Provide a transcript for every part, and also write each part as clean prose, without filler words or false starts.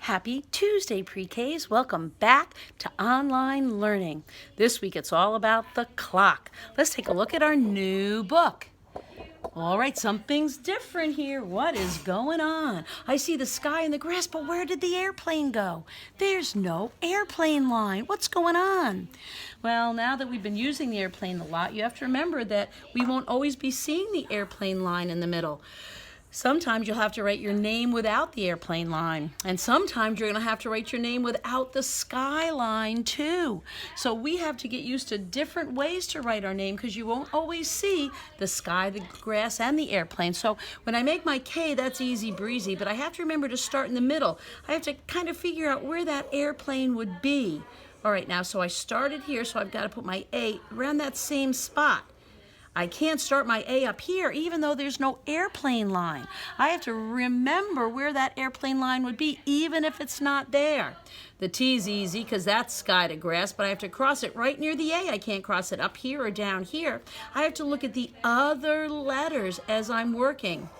Happy Tuesday, pre-Ks. Welcome back to online learning. This week it's all about the clock. Let's take a look at our new book. All right, something's different here. What is going on? I see the sky and the grass, but where did the airplane go? There's no airplane line. What's going on? Well, now that we've been using the airplane a lot, you have to remember that we won't always be seeing the airplane line in the middle. Sometimes you'll have to write your name without the airplane line. And sometimes you're going to have to write your name without the skyline too. So we have to get used to different ways to write our name because you won't always see the sky, the grass, and the airplane. So when I make my K, that's easy breezy, but I have to remember to start in the middle. I have to kind of figure out where that airplane would be. All right, now, so I started here, so I've got to put my A around that same spot. I can't start my A up here even though there's no airplane line. I have to remember where that airplane line would be even if it's not there. The T's easy because that's sky to grass, but I have to cross it right near the A. I can't cross it up here or down here. I have to look at the other letters as I'm working.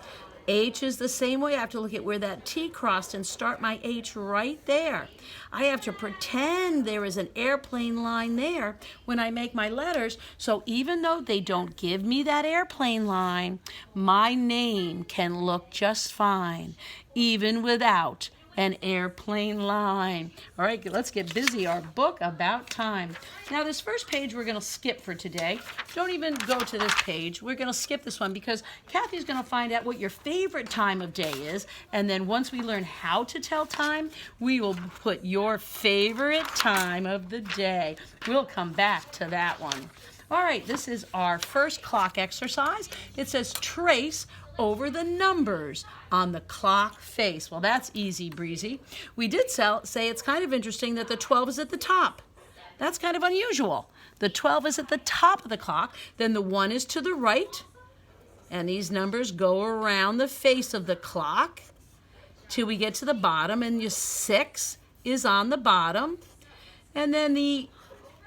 H is the same way. I have to look at where that T crossed and start my H right there. I have to pretend there is an airplane line there when I make my letters, so even though they don't give me that airplane line, my name can look just fine, even without an airplane line. All right, let's get busy. Our book about time. Now, this first page we're going to skip for today. Don't even go to this page. We're going to skip this one because Kathy's going to find out what your favorite time of day is, and then once we learn how to tell time, we will put your favorite time of the day. We'll come back to that one. All right, this is our first clock exercise. It says trace over the numbers on the clock face. Well, that's easy breezy. We did say it's kind of interesting that the 12 is at the top. That's kind of unusual. The 12 is at the top of the clock, then the 1 is to the right, and these numbers go around the face of the clock till we get to the bottom, and your 6 is on the bottom, and then the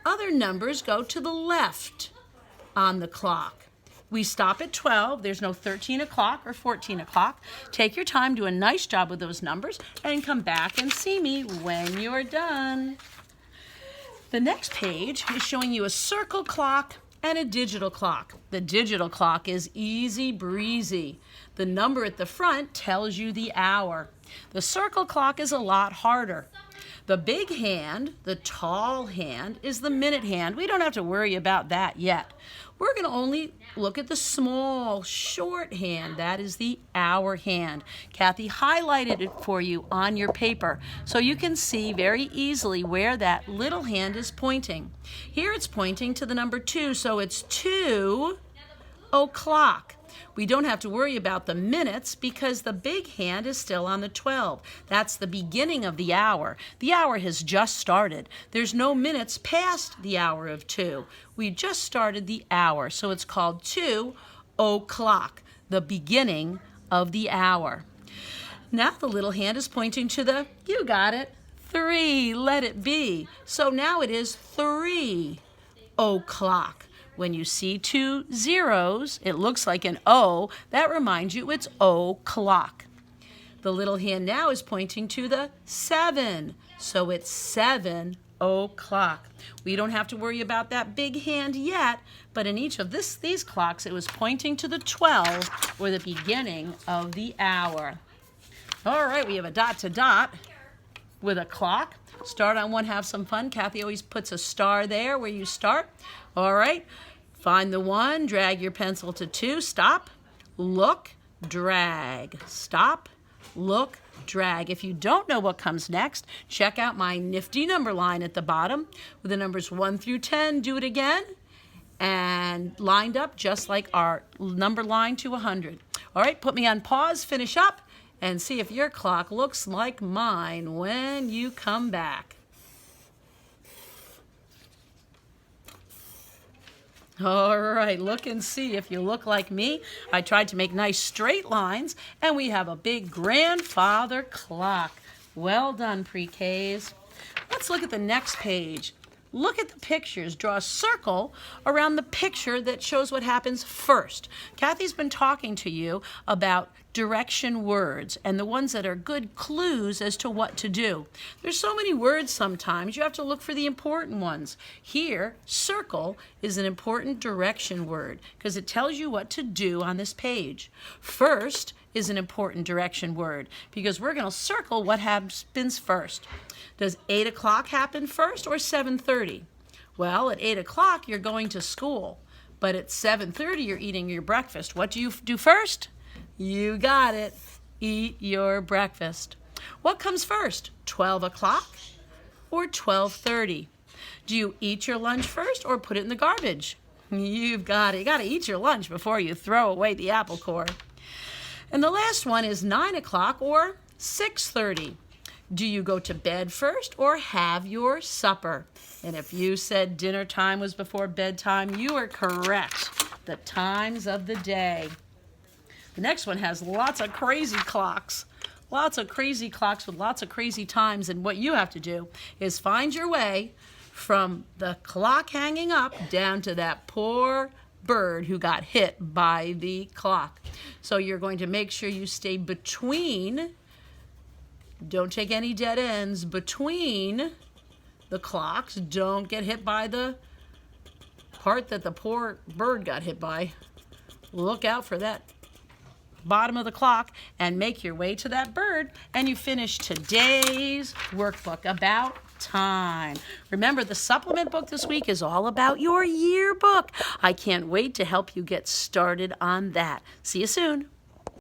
other numbers go to the left on the clock. We stop at 12. There's no 13 o'clock or 14 o'clock. Take your time, do a nice job with those numbers, and come back and see me when you're done. The next page is showing you a circle clock and a digital clock. The digital clock is easy breezy. The number at the front tells you the hour. The circle clock is a lot harder. The big hand, the tall hand, is the minute hand. We don't have to worry about that yet. We're going to only look at the small, short hand. That is the hour hand. Kathy highlighted it for you on your paper so you can see very easily where that little hand is pointing. Here it's pointing to the number 2, so it's 2 o'clock. We don't have to worry about the minutes because the big hand is still on the 12. That's the beginning of the hour. The hour has just started. There's no minutes past the hour of 2. We just started the hour, so it's called 2 o'clock, the beginning of the hour. Now the little hand is pointing to the, you got it, 3, let it be. So now it is 3 o'clock. When you see 2 zeros, it looks like an O. That reminds you it's o'clock. The little hand now is pointing to the 7, so it's 7 o'clock. We don't have to worry about that big hand yet, but in each of these clocks, it was pointing to the 12 or the beginning of the hour. All right, we have a dot to dot with a clock. Start on one, have some fun. Kathy always puts a star there where you start. All right, find the 1, drag your pencil to 2, stop, look, drag, stop, look, drag. If you don't know what comes next, check out my nifty number line at the bottom with the numbers 1 through 10. Do it again and lined up just like our number line to 100. All right, put me on pause, finish up, and see if your clock looks like mine when you come back. All right, look and see if you look like me. I tried to make nice straight lines, and we have a big grandfather clock. Well done, pre-Ks. Let's look at the next page. Look at the pictures. Draw a circle around the picture that shows what happens first. Kathy's been talking to you about direction words and the ones that are good clues as to what to do. There's so many words sometimes, you have to look for the important ones. Here, circle is an important direction word because it tells you what to do on this page. First is an important direction word because we're going to circle what happens first. Does 8 o'clock happen first or 7:30? Well, at 8 o'clock you're going to school, but at 7:30 you're eating your breakfast. What do you do first? You got it. Eat your breakfast. What comes first? 12 o'clock or 12:30? Do you eat your lunch first or put it in the garbage? You've got it. You got to eat your lunch before you throw away the apple core. And the last one is 9 o'clock or 6:30. Do you go to bed first or have your supper? And if you said dinner time was before bedtime, you are correct. The times of the day. The next one has lots of crazy clocks. Lots of crazy clocks with lots of crazy times. And what you have to do is find your way from the clock hanging up down to that poor bird who got hit by the clock. So you're going to make sure you stay between, don't take any dead ends, between the clocks. Don't get hit by the part that the poor bird got hit by. Look out for that bottom of the clock and make your way to that bird, and you finish today's workbook about time. Remember, the supplement book this week is all about your yearbook. I can't wait to help you get started on that. See you soon.